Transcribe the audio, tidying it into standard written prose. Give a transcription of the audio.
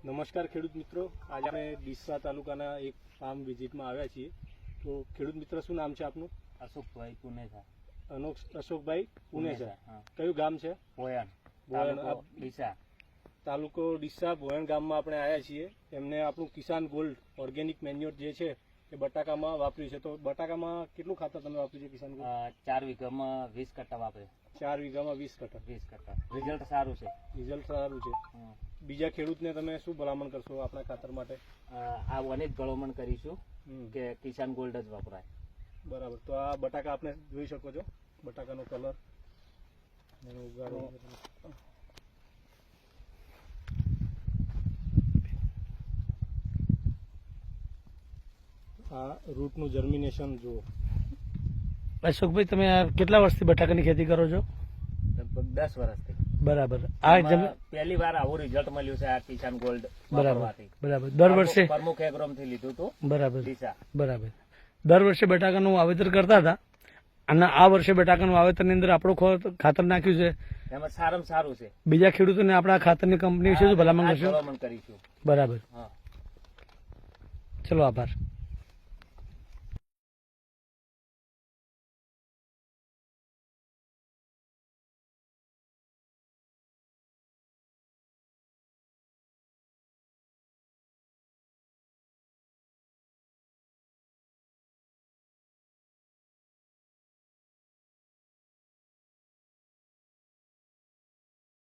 નમસ્કાર ખેડૂત મિત્રો, આજે આપણે ડીસા તાલુકાના એક ફાર્મ વિઝિટમાં આવ્યા છીએ. તો ખેડૂત મિત્ર, શું નામ છે આપનું? અશોકભાઈ પુનેસા. અશોકભાઈ પુનેસા. કયું ગામ છે? ભોયણ. ડીસા તાલુકો ડીસા ભોયણ ગામમાં આપણે આવ્યા છીએ. એમને આપણું કિસાન ગોલ્ડ ઓર્ગેનિક મેન્યોર જે છે એ બટાકામાં વાપર્યું છે. તો બટાકામાં કેટલું ખાતર તમે વાપર્યું છે કિસાન ગોલ્ડ? 4 વીઘામાં 20 કટ્ટા વાપરે. 4 વીઘામાં 20 કટ્ટા. રિઝલ્ટ સારું છે. બીજા ખેડૂતને તમે શું ભલામણ કરશો આપણા ખાતર માટે? આ વને જ ભલામણ કરીશું કે કિસાન ગોલ્ડ જ વપરાય. બરાબર. તો આ બટાકા આપણે જોઈ શકો છો, બટાકાનો કલર. આ રૂટનું જર્મિનેશન જુઓ. અશોકભાઈ, તમે આ કેટલા વર્ષથી બટાકાની ખેતી કરો છો? લગભગ 10 વર્ષથી. બરાબર. પહેલી વાર આવું રિઝલ્ટ મળ્યું છે આ કિસાન ગોલ્ડ. બરાબર. દર વર્ષે પ્રમુખ એગ્રોમ થી લીધું હતું. બરાબર. ડીસા. બરાબર. દર વર્ષે બટાકાનું વાવેતર કરતા હતા અને આ વર્ષે બટાકાનું વાવેતરની અંદર આપણું ખાતર નાખ્યું છે, એમાં સારામાં સારું છે. બીજા ખેડૂતોને આપણા ખાતરની કંપની વિશે શું ભલામણ કરશો? ભલામણ કરીશું. બરાબર. હા, ચલો, આભાર.